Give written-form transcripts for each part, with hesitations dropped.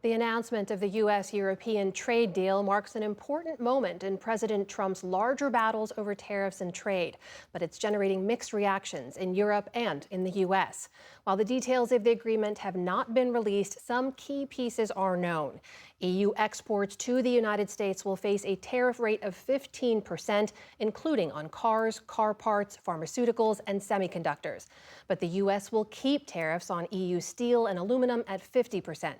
The announcement of the U.S.-European trade deal marks an important moment in President Trump's larger battles over tariffs and trade, but it's generating mixed reactions in Europe and in the U.S. While the details of the agreement have not been released, some key pieces are known. EU exports to the United States will face a tariff rate of 15%, including on cars, car parts, pharmaceuticals, and semiconductors. But the U.S. will keep tariffs on EU steel and aluminum at 50%.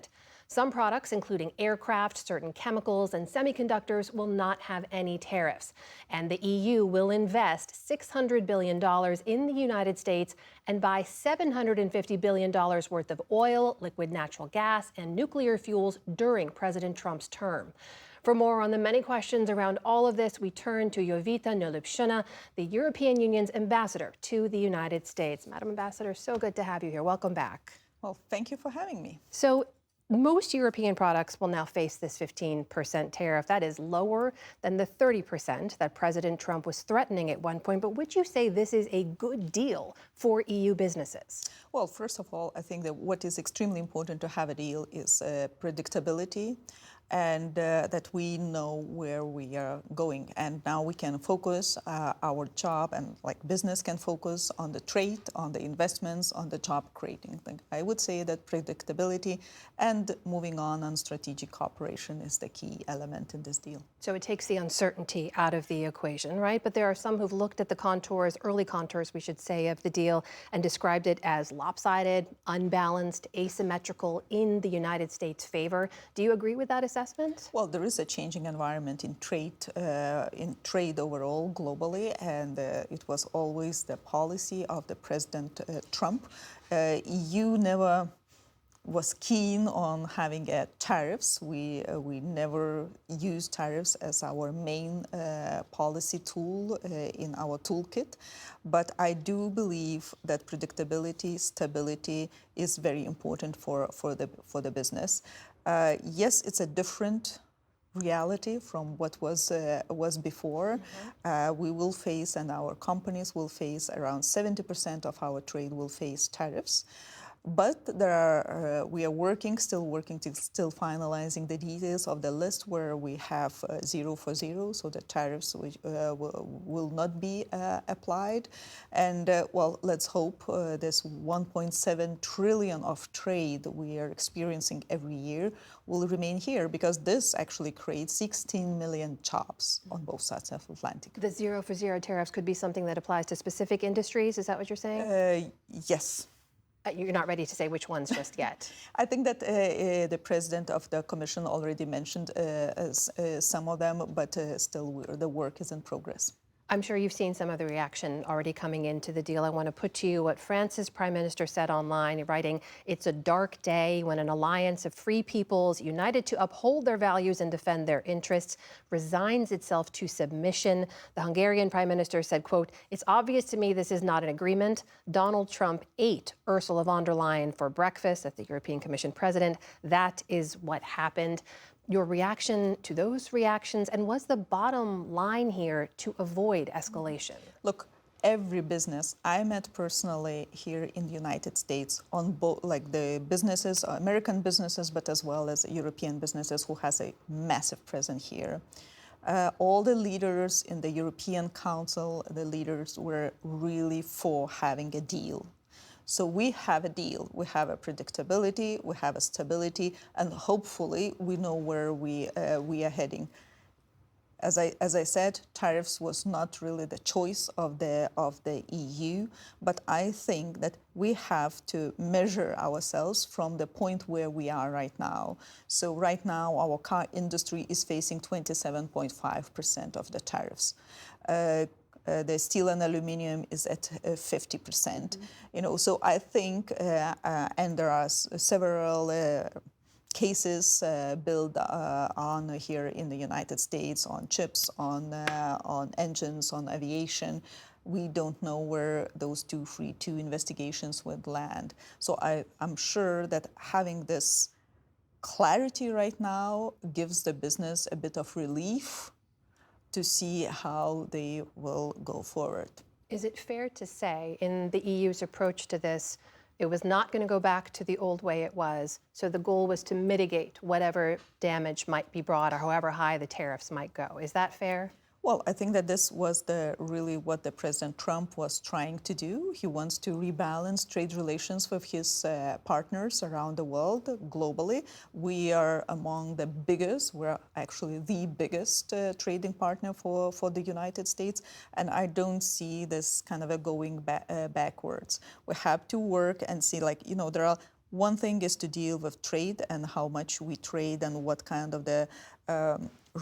Some products, including aircraft, certain chemicals, and semiconductors, will not have any tariffs. And the EU will invest $600 billion in the United States and buy $750 billion worth of oil, liquid natural gas, and nuclear fuels during President Trump's term. For more on the many questions around all of this, we turn to Jovita Nolipshina, the European Union's ambassador to the United States. Madam Ambassador, so good to have you here. Welcome back. Well, thank you for having me. So, most European products will now face this 15% tariff. That is lower than the 30% that President Trump was threatening at one point. But would you say this is a good deal for EU businesses? Well, first of all, I think that what is extremely important to have a deal is predictability, and that we know where we are going. And now we can focus our job, and like business can focus on the trade, on the investments, on the job creating thing. I would say that predictability and moving on strategic cooperation is the key element in this deal. So it takes the uncertainty out of the equation, right? But there are some who've looked at the contours, early contours, we should say, of the deal and described it as lopsided, unbalanced, asymmetrical in the United States' favor. Do you agree with that assessment? Well, there is a changing environment in trade overall globally, and it was always the policy of the President Trump. EU never was keen on having tariffs. We never used tariffs as our main policy tool in our toolkit. But I do believe that predictability, stability is very important for the business. Yes, it's a different reality from what was before. Mm-hmm. We will face, and our companies will face, around 70% of our trade will face tariffs. But we are still finalizing the details of the list where we have 0 for 0, so the tariffs which, will not be applied. And well, let's hope this 1.7 trillion of trade we are experiencing every year will remain here, because this actually creates 16 million jobs on both sides of the Atlantic. The 0 for 0 tariffs could be something that applies to specific industries. Is that what you're saying? Yes. You're not ready to say which ones just yet. I think that the president of the commission already mentioned some of them, but still the work is in progress. I'm sure you've seen some of the reaction already coming into the deal. I want to put to you what France's prime minister said online, writing, "It's a dark day when an alliance of free peoples united to uphold their values and defend their interests resigns itself to submission." The Hungarian prime minister said, quote, "It's obvious to me this is not an agreement. Donald Trump ate Ursula von der Leyen for breakfast," as the European Commission president. That is what happened. Your reaction to those reactions, and what's the bottom line here to avoid escalation? Look, every business I met personally here in the United States, on both, like the businesses, American businesses, but as well as European businesses who has a massive presence here. All the leaders in the European Council, the leaders were really for having a deal. So we have a deal, we have a predictability, we have a stability, and hopefully we know where we are heading. As I said, tariffs was not really the choice of the EU, but I think that we have to measure ourselves from the point where we are right now. So right now, our car industry is facing 27.5% of the tariffs. The steel and aluminum is at 50%. Mm-hmm. You know, so I think, and there are several cases built on here in the United States on chips, on engines, on aviation. We don't know where those two investigations would land. So I'm sure that having this clarity right now gives the business a bit of relief to see how they will go forward. Is it fair to say, in the EU's approach to this, It was not going to go back to the old way it was. So the goal was to mitigate whatever damage might be brought or however high the tariffs might go. Is that fair? Well, I think that this was really what the President Trump was trying to do. He wants to rebalance trade relations with his partners around the world, globally. We are among the biggest, we're actually the biggest trading partner for the United States. And I don't see this kind of a going backwards. We have to work and see, there are one thing is to deal with trade and how much we trade and what kind of the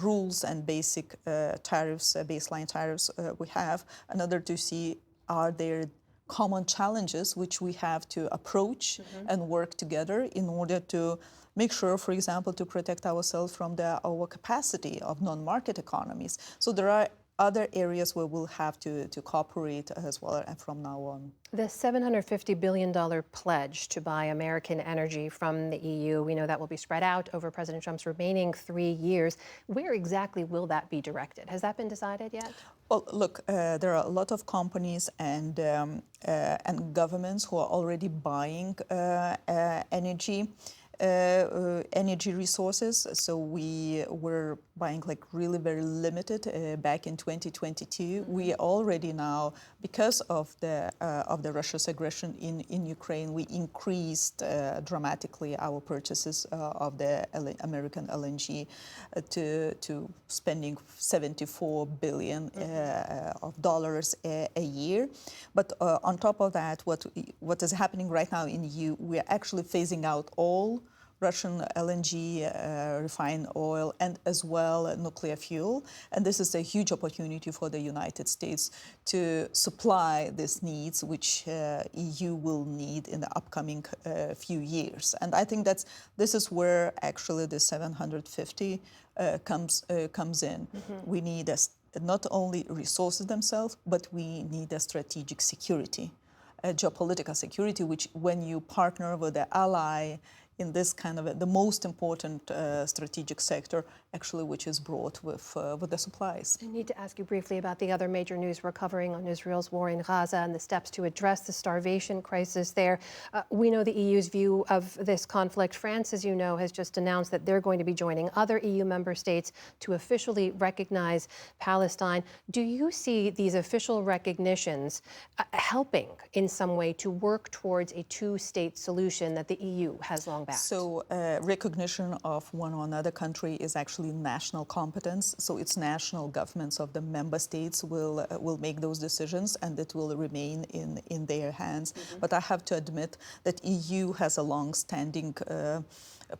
rules and basic tariffs, baseline tariffs we have. Another to see, are there common challenges which we have to approach and work together in order to make sure, for example, to protect ourselves from the overcapacity of non-market economies. So there are other areas where we'll have to cooperate as well from now on. The $750 billion pledge to buy American energy from the EU, we know that will be spread out over President Trump's remaining 3 years. Where exactly will that be directed? Has that been decided yet? Well, look, there are a lot of companies and governments who are already buying energy resources. So we were buying really very limited back in 2022. We already now, because of the Russia's aggression in Ukraine, we increased dramatically our purchases of the American LNG to spending $74 billion of dollars a year. But on top of that, what is happening right now in EU, we are actually phasing out all Russian LNG, refined oil, and as well nuclear fuel. And this is a huge opportunity for the United States to supply these needs, which EU will need in the upcoming few years. And I think this is where actually the 750 comes in. We need not only resources themselves, but we need a strategic security, a geopolitical security, which when you partner with an ally in this kind of the most important strategic sector, actually, which is brought with the supplies. I need to ask you briefly about the other major news we're covering on Israel's war in Gaza and the steps to address the starvation crisis there. We know the EU's view of this conflict. France, as you know, has just announced that they're going to be joining other EU member states to officially recognize Palestine. Do you see these official recognitions helping in some way to work towards a two-state solution that the EU has long backed? So recognition of one or another country is actually national competence. So it's national governments of the member states will make those decisions, and it will remain in their hands. But I have to admit that EU has a long-standing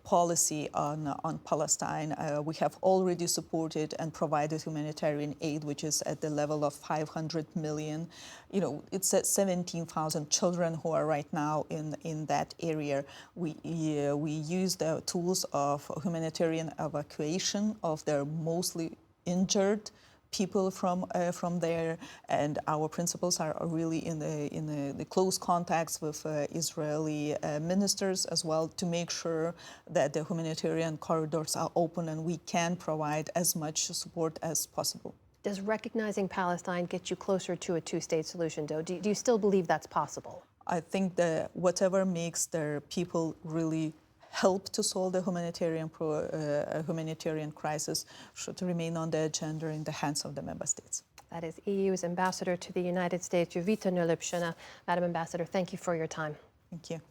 policy on Palestine. We have already supported and provided humanitarian aid, which is at the level of 500 million. It's 17,000 children who are right now in that area. We use the tools of humanitarian evacuation of their mostly injured people from there, and our principals are really in the close contacts with Israeli ministers as well to make sure that the humanitarian corridors are open and we can provide as much support as possible. Does recognizing Palestine get you closer to a two-state solution, though? Do you still believe that's possible? I think that whatever makes their people really help to solve the humanitarian crisis should remain on the agenda in the hands of the member states. That is EU's ambassador to the United States, Jovita Nurlipshina. Madam Ambassador, thank you for your time. Thank you.